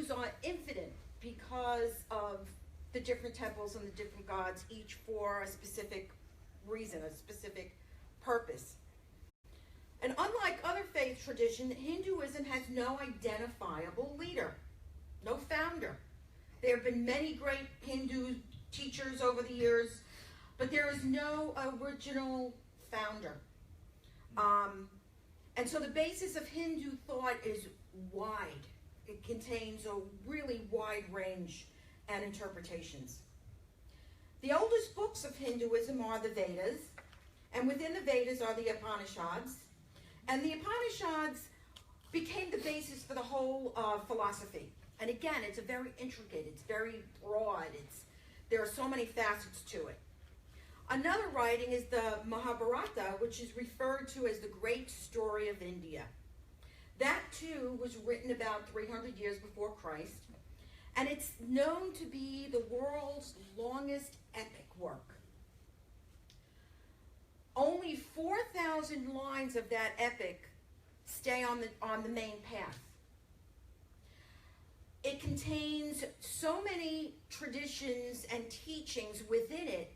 Hindus are infinite because of the different temples and the different gods, each for a specific reason, a specific purpose. And unlike other faith traditions, Hinduism has no identifiable leader, no founder. There have been many great Hindu teachers over the years, but there is no original founder. And so the basis of Hindu thought is wide. It contains a really wide range and interpretations. The oldest books of Hinduism are the Vedas, and within the Vedas are the Upanishads. And the Upanishads became the basis for the whole philosophy. And again, it's a very intricate, it's very broad, there are so many facets to it. Another writing is the Mahabharata, which is referred to as the Great Story of India. That too was written about 300 years before Christ, and it's known to be the world's longest epic work. Only 4,000 lines of that epic stay on the main path. It contains so many traditions and teachings within it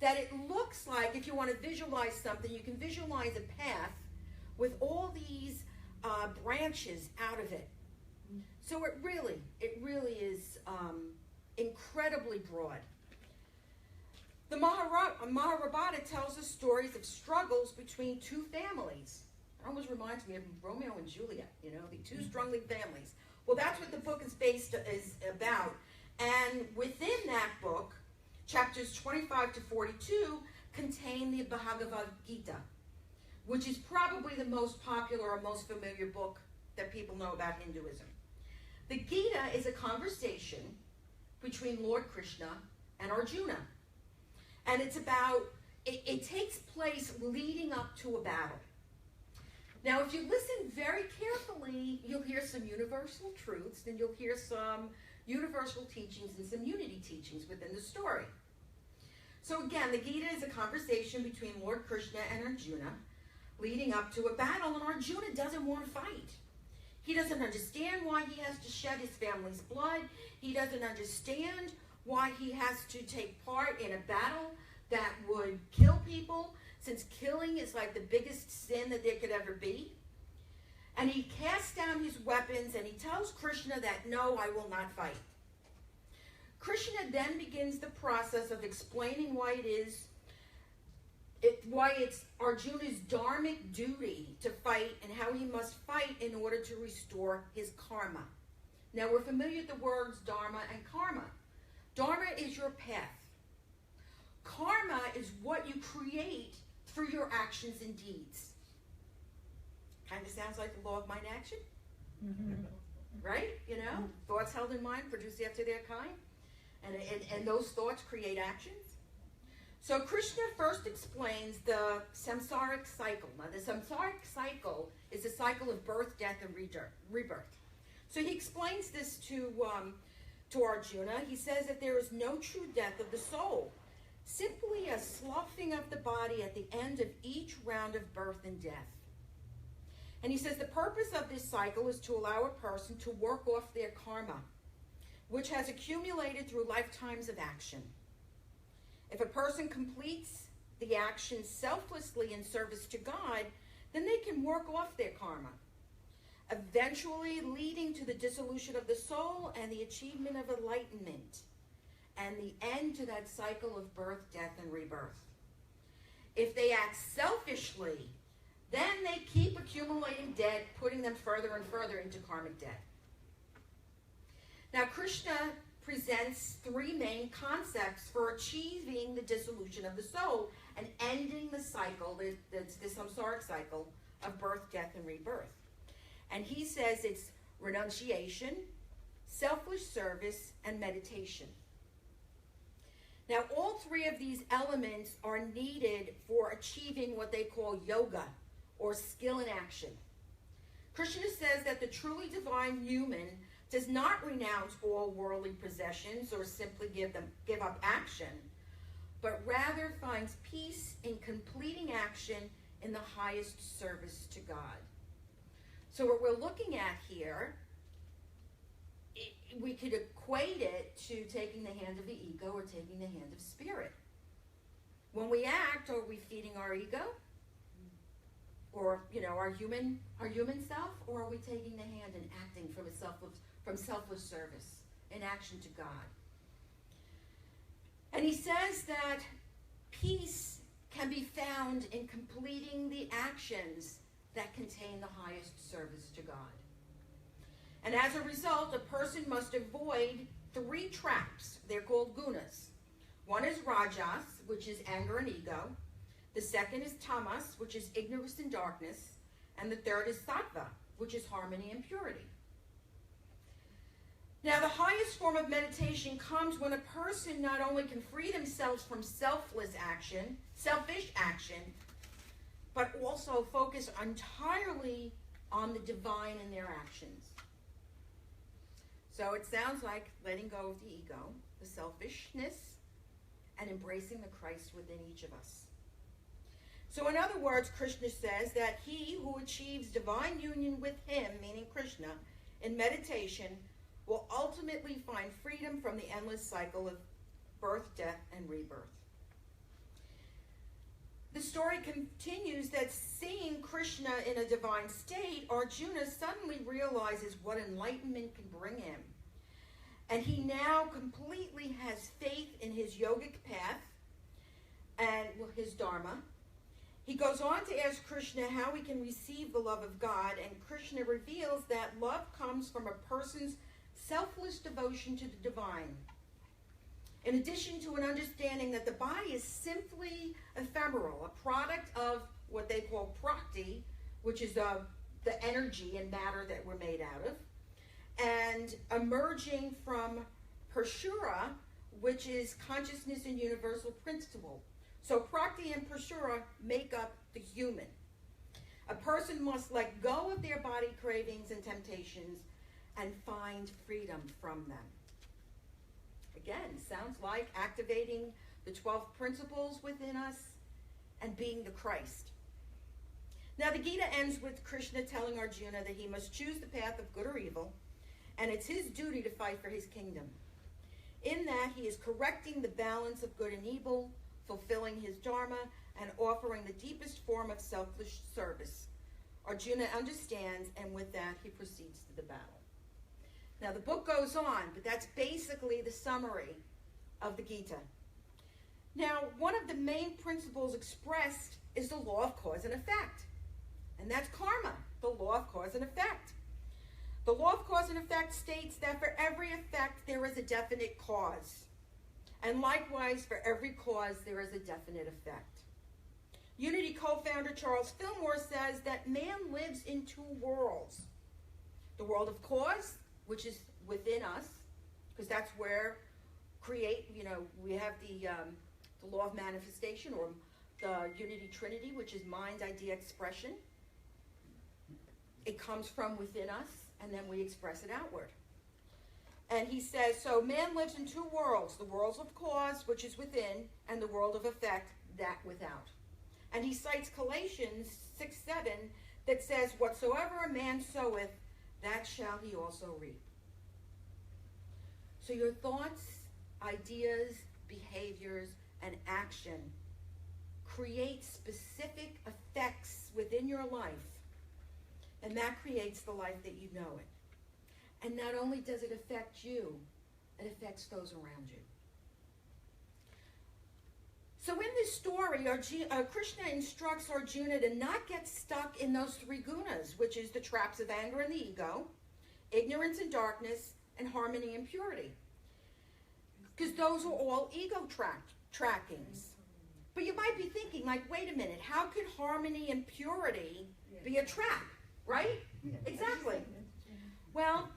that it looks like, if you want to visualize something, you can visualize a path with all these branches out of it. So it really is incredibly broad. The Mahabharata tells us stories of struggles between two families. It almost reminds me of Romeo and Juliet, you know, the two struggling families. Well, that's what the book is about. And within that book, chapters 25 to 42 contain the Bhagavad Gita, which is probably the most popular or most familiar book that people know about Hinduism. The Gita is a conversation between Lord Krishna and Arjuna. And it's about, it takes place leading up to a battle. Now, if you listen very carefully, you'll hear some universal truths, and you'll hear some universal teachings and some unity teachings within the story. So again, the Gita is a conversation between Lord Krishna and Arjuna leading up to a battle, and Arjuna doesn't want to fight. He doesn't understand why he has to shed his family's blood. He doesn't understand why he has to take part in a battle that would kill people, since killing is like the biggest sin that there could ever be. And he casts down his weapons and he tells Krishna that, no, I will not fight. Krishna then begins the process of explaining why it's Arjuna's dharmic duty to fight and how he must fight in order to restore his karma. Now, we're familiar with the words dharma and karma. Dharma is your path. Karma is what you create through your actions and deeds. Kind of sounds like the law of mind action. Right? You know, thoughts held in mind produce after their kind. And those thoughts create actions. So Krishna first explains the samsaric cycle. Now, the samsaric cycle is a cycle of birth, death, and rebirth. So he explains this to Arjuna. He says that there is no true death of the soul, simply a sloughing of the body at the end of each round of birth and death. And he says the purpose of this cycle is to allow a person to work off their karma, which has accumulated through lifetimes of action. If a person completes the action selflessly in service to God, then they can work off their karma, eventually leading to the dissolution of the soul and the achievement of enlightenment, and the end to that cycle of birth, death, and rebirth. If they act selfishly, then they keep accumulating debt, putting them further and further into karmic debt. Now, Krishna presents three main concepts for achieving the dissolution of the soul and ending the cycle, the samsaric cycle of birth, death, and rebirth. And he says it's renunciation, selfless service, and meditation. Now, all three of these elements are needed for achieving what they call yoga, or skill in action. Krishna says that the truly divine human does not renounce all worldly possessions or simply give up action, but rather finds peace in completing action in the highest service to God. So what we're looking at here we could equate it to taking the hand of the ego or taking the hand of spirit. When we act, are we feeding our ego? Or, our human self? Or are we taking the hand and acting from selfless service in action to God? And he says that peace can be found in completing the actions that contain the highest service to God. And as a result, a person must avoid 3 traps. They're called gunas. One is rajas, which is anger and ego. The second is tamas, which is ignorance and darkness. And the third is sattva, which is harmony and purity. Now, the highest form of meditation comes when a person not only can free themselves from selfish action, but also focus entirely on the divine in their actions. So it sounds like letting go of the ego, the selfishness, and embracing the Christ within each of us. So in other words, Krishna says that he who achieves divine union with him, meaning Krishna, in meditation, will ultimately find freedom from the endless cycle of birth, death, and rebirth. The story continues that seeing Krishna in a divine state, Arjuna suddenly realizes what enlightenment can bring him. And he now completely has faith in his yogic path and his dharma. He goes on to ask Krishna how he can receive the love of God, and Krishna reveals that love comes from a person's selfless devotion to the divine. In addition to an understanding that the body is simply ephemeral, a product of what they call prakti, which is the energy and matter that we're made out of, and emerging from Purshura, which is consciousness and universal principle. So prakti and Purshura make up the human. A person must let go of their body cravings and temptations and find freedom from them. Again, sounds like activating the 12 principles within us and being the Christ. Now the Gita ends with Krishna telling Arjuna that he must choose the path of good or evil, and it's his duty to fight for his kingdom. In that, he is correcting the balance of good and evil, fulfilling his dharma, and offering the deepest form of selfless service. Arjuna understands, and with that, he proceeds to the battle. Now, the book goes on, but that's basically the summary of the Gita. Now, one of the main principles expressed is the law of cause and effect. And that's karma, the law of cause and effect. The law of cause and effect states that for every effect, there is a definite cause. And likewise, for every cause, there is a definite effect. Unity co-founder Charles Fillmore says that man lives in 2 worlds. The world of cause, which is within us, because that's where we have the law of manifestation, or the unity trinity, which is mind, idea, expression. It comes from within us, and then we express it outward. And he says, so man lives in 2 worlds, the world of cause, which is within, and the world of effect, that without. And he cites Galatians 6:7 that says, whatsoever a man soweth, that shall he also reap. So your thoughts, ideas, behaviors, and action create specific effects within your life, and that creates the life that you know it. And not only does it affect you, it affects those around you. So in this story, Krishna instructs Arjuna to not get stuck in those 3 gunas, which is the traps of anger and the ego, ignorance and darkness, and harmony and purity. Because those are all ego trackings. But you might be thinking, like, wait a minute, how could harmony and purity be a trap, right? Exactly. Well,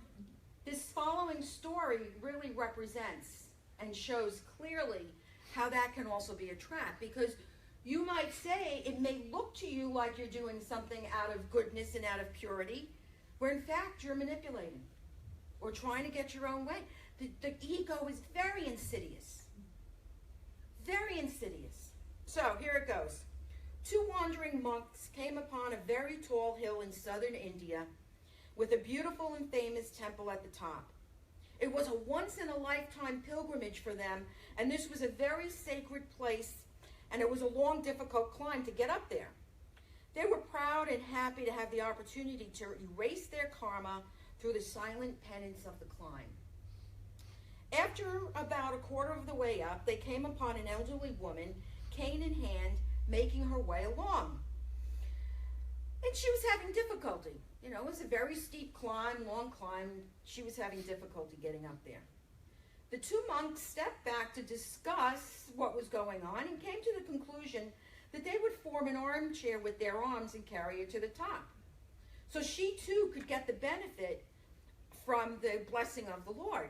this following story really represents and shows clearly how that can also be a trap, because you might say it may look to you like you're doing something out of goodness and out of purity, where in fact you're manipulating or trying to get your own way. The ego is very insidious. Very insidious. So here it goes. 2 wandering monks came upon a very tall hill in southern India with a beautiful and famous temple at the top. It was a once-in-a-lifetime pilgrimage for them, and this was a very sacred place, and it was a long, difficult climb to get up there. They were proud and happy to have the opportunity to erase their karma through the silent penance of the climb. After about a quarter of the way up, they came upon an elderly woman, cane in hand, making her way along. And she was having difficulty. You know, it was a very steep climb, long climb. She was having difficulty getting up there. The two monks stepped back to discuss what was going on and came to the conclusion that they would form an armchair with their arms and carry it to the top. So she too could get the benefit from the blessing of the Lord.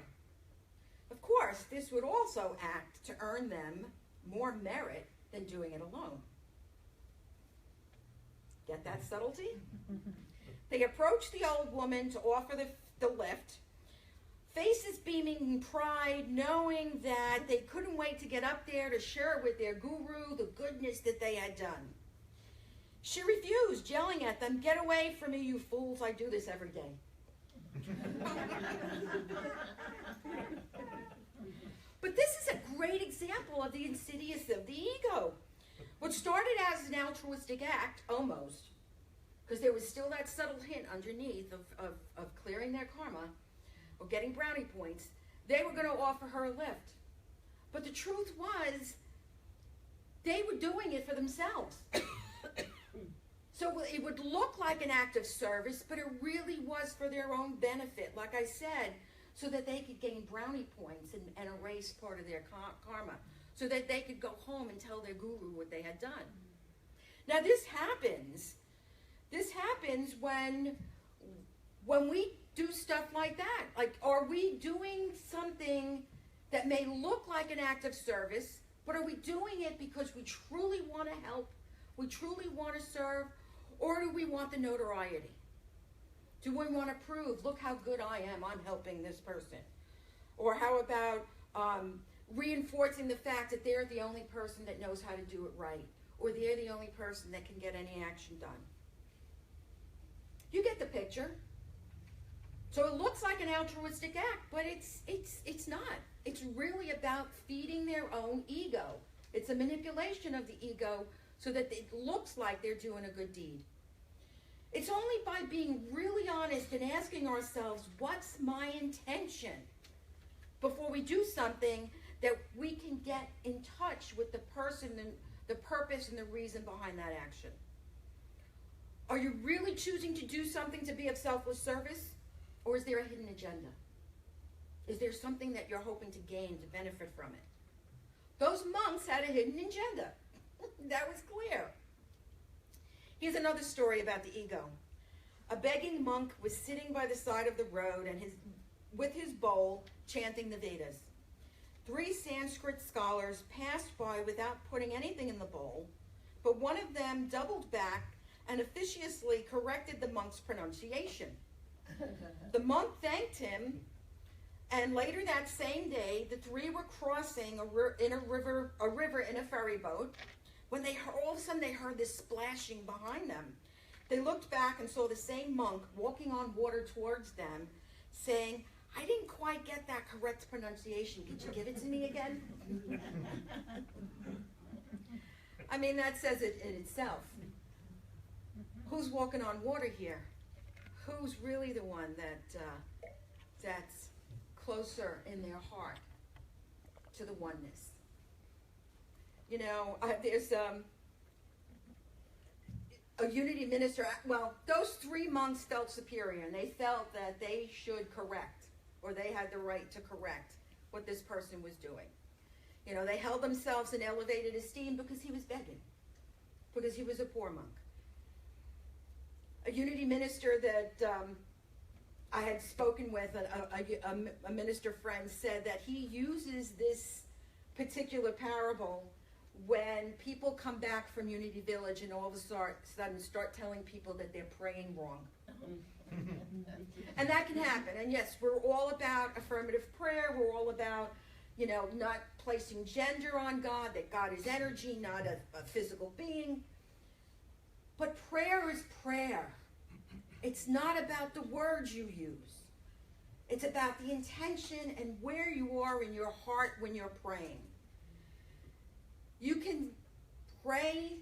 Of course, this would also act to earn them more merit than doing it alone. Get that subtlety? They approached the old woman to offer the lift, faces beaming in pride, knowing that they couldn't wait to get up there to share with their guru the goodness that they had done. She refused, yelling at them, "Get away from me, you fools, I do this every day." But this is a great example of the insidious of the ego. What started as an altruistic act, almost, because there was still that subtle hint underneath of clearing their karma or getting brownie points, they were going to offer her a lift. But the truth was, they were doing it for themselves. So it would look like an act of service, but it really was for their own benefit, like I said, so that they could gain brownie points and erase part of their karma, so that they could go home and tell their guru what they had done. Now this happens when we do stuff like that. Like, are we doing something that may look like an act of service, but are we doing it because we truly want to help, we truly want to serve, or do we want the notoriety? Do we want to prove, look how good I am, I'm helping this person? Or how about reinforcing the fact that they're the only person that knows how to do it right, or they're the only person that can get any action done? You get the picture. So it looks like an altruistic act, but it's not. It's really about feeding their own ego. It's a manipulation of the ego so that it looks like they're doing a good deed. It's only by being really honest and asking ourselves, what's my intention, before we do something, that we can get in touch with the person and the purpose and the reason behind that action. Are you really choosing to do something to be of selfless service? Or is there a hidden agenda? Is there something that you're hoping to gain, to benefit from it? Those monks had a hidden agenda. That was clear. Here's another story about the ego. A begging monk was sitting by the side of the road and with his bowl, chanting the Vedas. 3 Sanskrit scholars passed by without putting anything in the bowl, but one of them doubled back and officiously corrected the monk's pronunciation. The monk thanked him, and later that same day, the 3 were crossing a river in a ferry boat, when all of a sudden they heard this splashing behind them. They looked back and saw the same monk walking on water towards them, saying, "I didn't quite get that correct pronunciation. Could you give it to me again?" I mean, that says it in itself. Who's walking on water here? Who's really the one that's closer in their heart to the oneness? You know, there's a unity minister. Well, those 3 monks felt superior, and they felt that they should correct, or they had the right to correct what this person was doing. You know, they held themselves in elevated esteem because he was begging, because he was a poor monk. A unity minister that I had spoken with, a minister friend, said that he uses this particular parable when people come back from Unity Village and all of a sudden start telling people that they're praying wrong. And that can happen. And yes, we're all about affirmative prayer. We're all about, you know, not placing gender on God, that God is energy, not a physical being. But prayer is prayer. It's not about the words you use. It's about the intention and where you are in your heart when you're praying. You can pray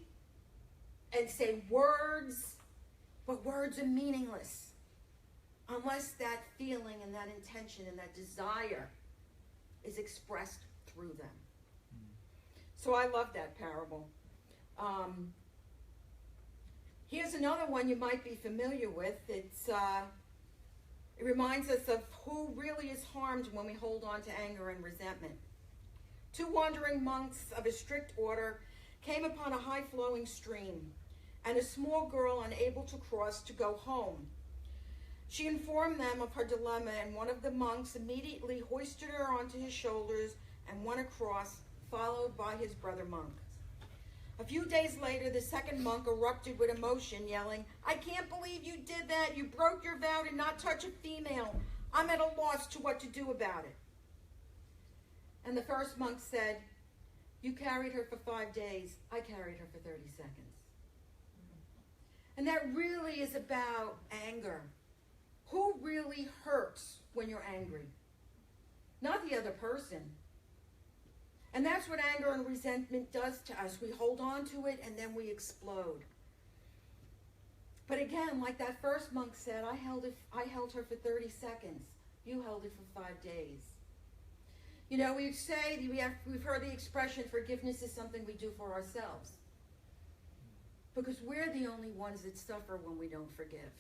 and say words, but words are meaningless unless that feeling and that intention and that desire is expressed through them. So I love that parable. Here's another one you might be familiar with. It reminds us of who really is harmed when we hold on to anger and resentment. 2 wandering monks of a strict order came upon a high-flowing stream, and a small girl unable to cross to go home. She informed them of her dilemma, and one of the monks immediately hoisted her onto his shoulders and went across, followed by his brother monk. A few days later, the second monk erupted with emotion, yelling, "I can't believe you did that. You broke your vow to not touch a female. I'm at a loss to what to do about it." And the first monk said, "You carried her for 5 days. I carried her for 30 seconds. And that really is about anger. Who really hurts when you're angry? Not the other person. And that's what anger and resentment does to us. We hold on to it and then we explode. But again, like that first monk said, I held her for 30 seconds. You held it for 5 days. You know, we've heard the expression, forgiveness is something we do for ourselves. Because we're the only ones that suffer when we don't forgive.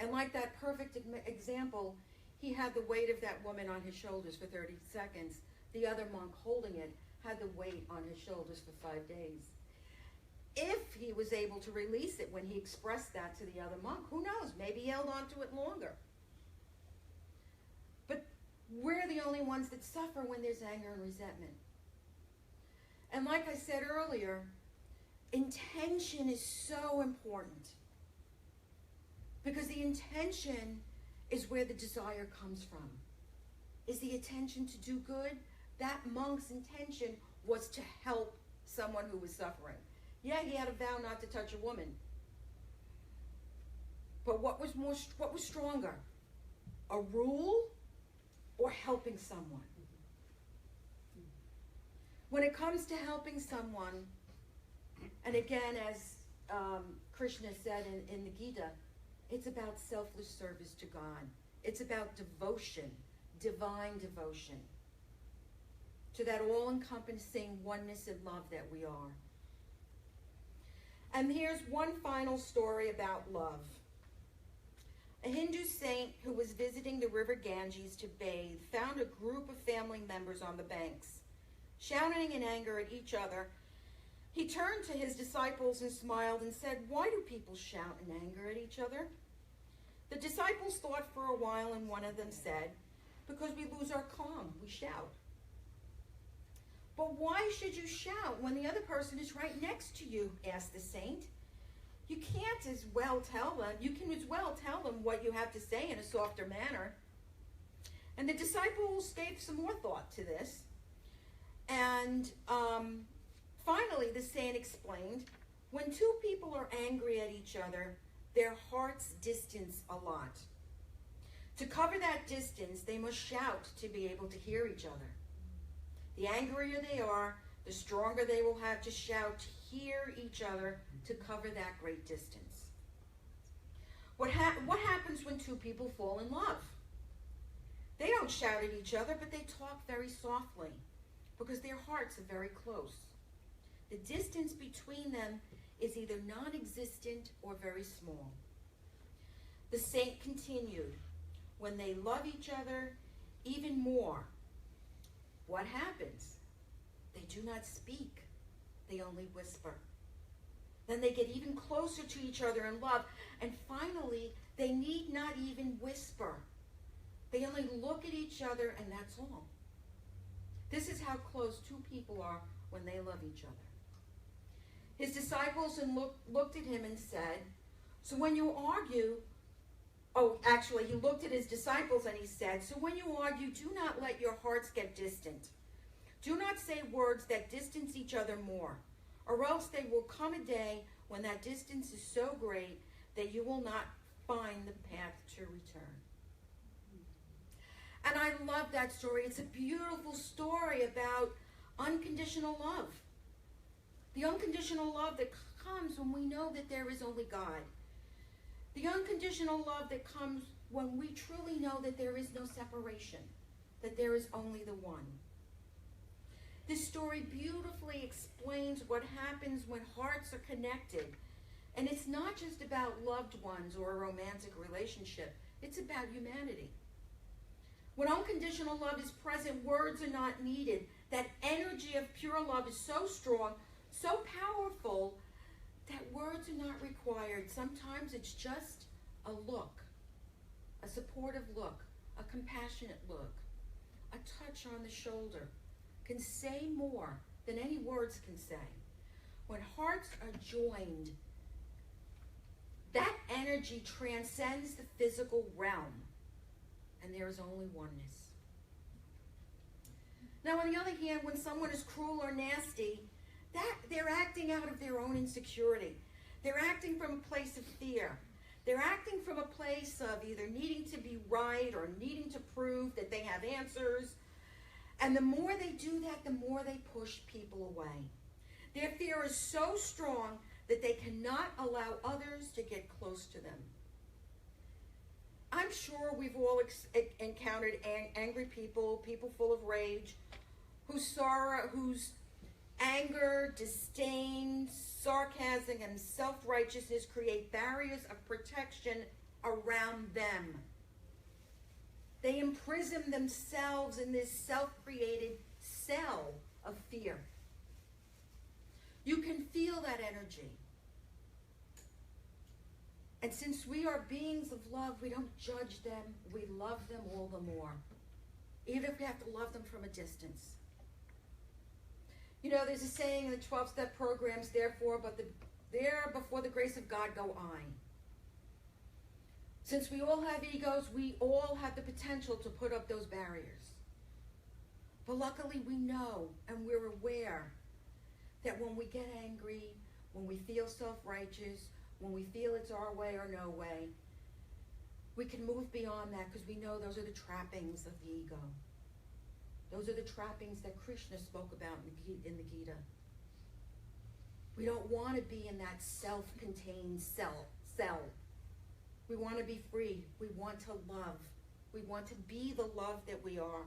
And like that perfect example, he had the weight of that woman on his shoulders for 30 seconds. The other monk holding it had the weight on his shoulders for 5 days. If he was able to release it when he expressed that to the other monk, who knows? Maybe he held on to it longer. But we're the only ones that suffer when there's anger and resentment. And like I said earlier, intention is so important. Because the intention is where the desire comes from. Is the intention to do good? That monk's intention was to help someone who was suffering. Yeah, he had a vow not to touch a woman. But what was stronger? A rule or helping someone? When it comes to helping someone, and again, as Krishna said in the Gita, it's about selfless service to God. It's about devotion, divine devotion, to that all-encompassing oneness and love that we are. And here's one final story about love. A Hindu saint who was visiting the river Ganges to bathe found a group of family members on the banks, shouting in anger at each other. He turned to his disciples and smiled and said, "Why do people shout in anger at each other?" The disciples thought for a while, and one of them said, "Because we lose our calm, we shout." "But why should you shout when the other person is right next to you?" asked the saint. You can as well tell them what you have to say in a softer manner. And the disciples gave some more thought to this. And finally, the saint explained, when two people are angry at each other, their hearts distance a lot. To cover that distance, they must shout to be able to hear each other. The angrier they are, the stronger they will have to shout to hear each other to cover that great distance. What happens when two people fall in love? They don't shout at each other, but they talk very softly because their hearts are very close. The distance between them is either non-existent or very small. The saint continued, when they love each other even more, what happens? They do not speak. They only whisper. Then they get even closer to each other in love. And finally, they need not even whisper. They only look at each other and that's all. This is how close two people are when they love each other. His disciples looked at him and said, so when you argue, he looked at his disciples and he said, so when you argue, do not let your hearts get distant. Do not say words that distance each other more, or else there will come a day when that distance is so great that you will not find the path to return. And I love that story. It's a beautiful story about unconditional love. The unconditional love that comes when we know that there is only God. The unconditional love that comes when we truly know that there is no separation, that there is only the one. This story beautifully explains what happens when hearts are connected. And it's not just about loved ones or a romantic relationship. It's about humanity. When unconditional love is present, words are not needed. That energy of pure love is so strong, so powerful, that words are not required. Sometimes it's just a look, a supportive look, a compassionate look, a touch on the shoulder can say more than any words can say. When hearts are joined, that energy transcends the physical realm, and there is only oneness. Now, on the other hand, when someone is cruel or nasty, that they're acting out of their own insecurity. They're acting from a place of fear. They're acting from a place of either needing to be right or needing to prove that they have answers. And the more they do that, the more they push people away. Their fear is so strong that they cannot allow others to get close to them. I'm sure we've all encountered angry people, people full of rage, whose sorrow, whose anger, disdain, sarcasm, and self-righteousness create barriers of protection around them. They imprison themselves in this self-created cell of fear. You can feel that energy. And since we are beings of love, we don't judge them. We love them all the more, even if we have to love them from a distance. You know, there's a saying in the 12-step programs, there before the grace of God go I. Since we all have egos, we all have the potential to put up those barriers. But luckily we know and we're aware that when we get angry, when we feel self-righteous, when we feel it's our way or no way, we can move beyond that because we know those are the trappings of the ego. Those are the trappings that Krishna spoke about in the Gita. We don't want to be in that self-contained cell. We want to be free. We want to love. We want to be the love that we are.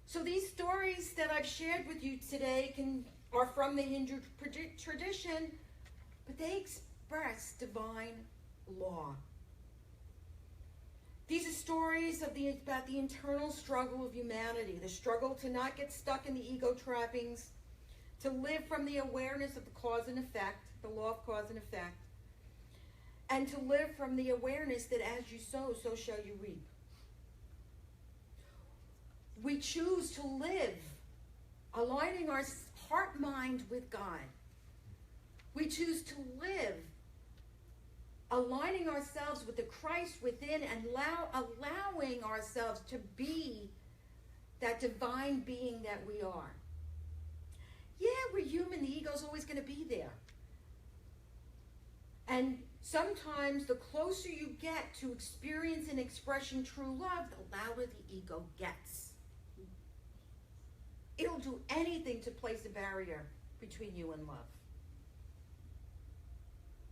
So these stories that I've shared with you today are from the Hindu tradition, but they express divine law. These are stories about the internal struggle of humanity, the struggle to not get stuck in the ego trappings, to live from the awareness of the cause and effect, the law of cause and effect, and to live from the awareness that as you sow, so shall you reap. We choose to live, aligning our heart-mind with God. We choose to live, aligning ourselves with the Christ within and allowing ourselves to be that divine being that we are. Yeah, we're human. The ego's always going to be there. And sometimes the closer you get to experience and expressing true love, the louder the ego gets. It'll do anything to place a barrier between you and love.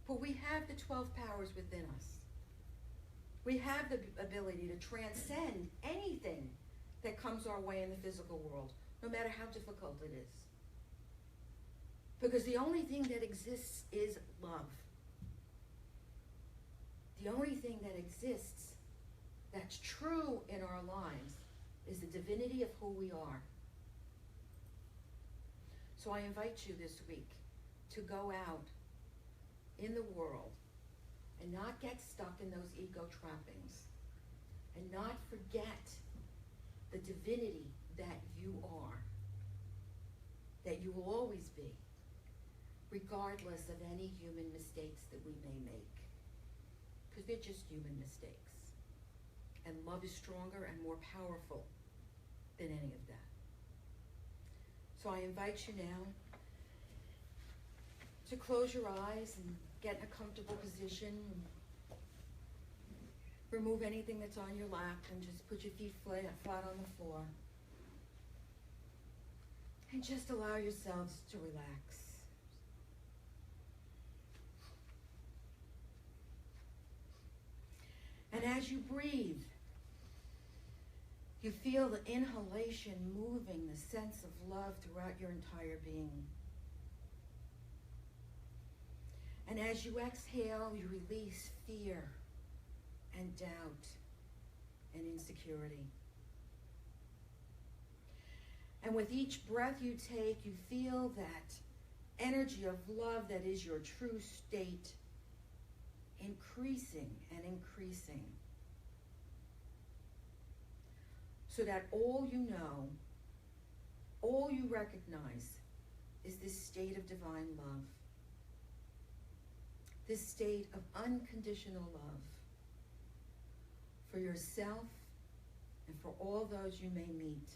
But we have the 12 powers within us. We have the ability to transcend anything that comes our way in the physical world, no matter how difficult it is. Because the only thing that exists is love. The only thing that exists that's true in our lives is the divinity of who we are. So I invite you this week to go out in the world and not get stuck in those ego trappings and not forget the divinity that you are, that you will always be, regardless of any human mistakes that we may make. Because they're just human mistakes. And love is stronger and more powerful than any of that. So I invite you now to close your eyes and get in a comfortable position. Remove anything that's on your lap and just put your feet flat on the floor. And just allow yourselves to relax. And as you breathe, you feel the inhalation moving the sense of love throughout your entire being. And as you exhale, you release fear and doubt and insecurity. And with each breath you take, you feel that energy of love that is your true state increasing and increasing. So that all you know, all you recognize is this state of divine love. This state of unconditional love for yourself and for all those you may meet.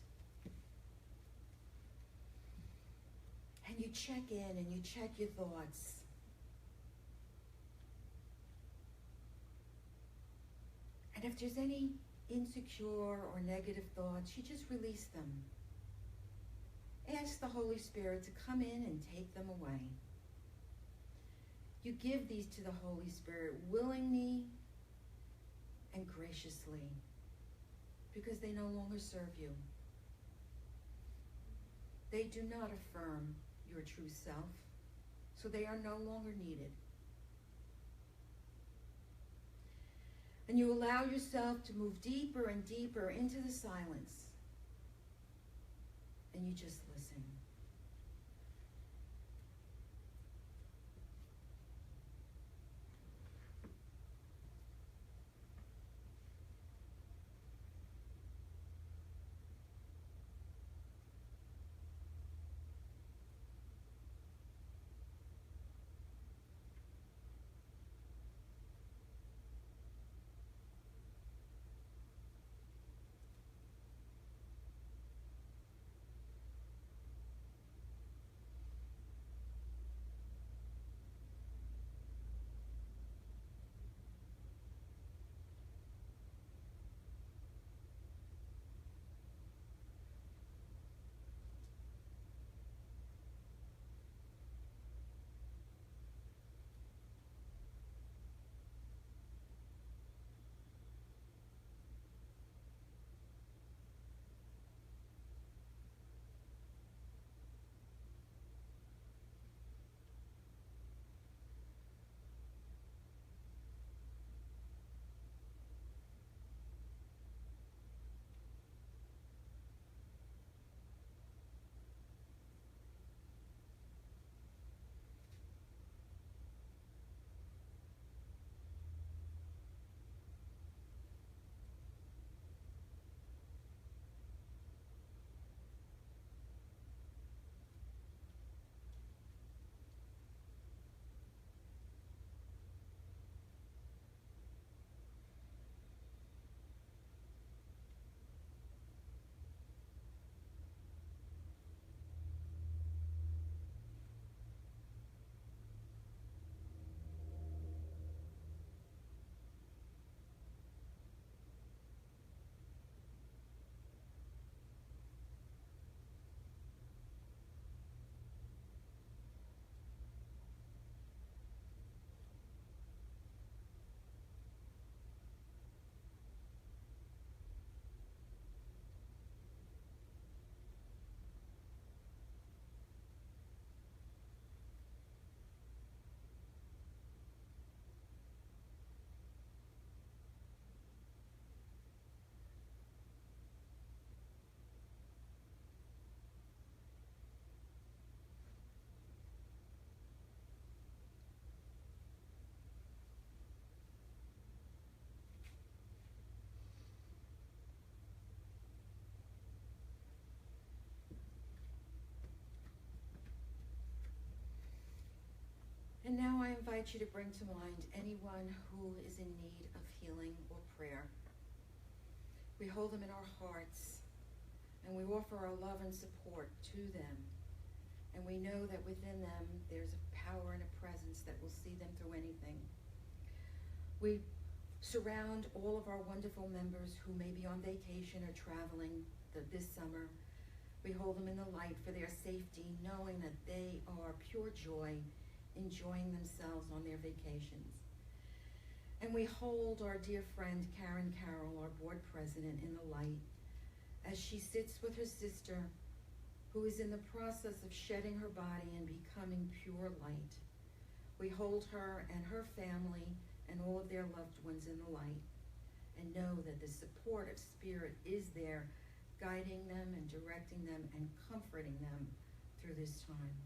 And you check in and you check your thoughts. And if there's any insecure or negative thoughts, you just release them. Ask the Holy Spirit to come in and take them away. You give these to the Holy Spirit willingly and graciously because they no longer serve you. They do not affirm your true self, so they are no longer needed. And you allow yourself to move deeper and deeper into the silence. And you just listen. And now I invite you to bring to mind anyone who is in need of healing or prayer. We hold them in our hearts, and we offer our love and support to them. And we know that within them there's a power and a presence that will see them through anything. We Surround all of our wonderful members who may be on vacation or traveling this summer. We hold them in the light for their safety, knowing that they are pure joy, enjoying themselves on their vacations. And we hold our dear friend Karen Carroll, our board president, in the light as she sits with her sister, who is in the process of shedding her body and becoming pure light. We hold her and her family and all of their loved ones in the light, and know that the supportive spirit is there, guiding them and directing them and comforting them through this time.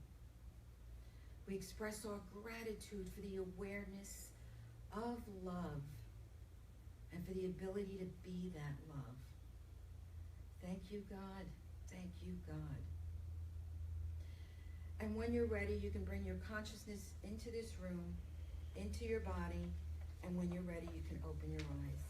We express our gratitude for the awareness of love and for the ability to be that love. Thank you, God. Thank you, God. And when you're ready, you can bring your consciousness into this room, into your body, and when you're ready, you can open your eyes.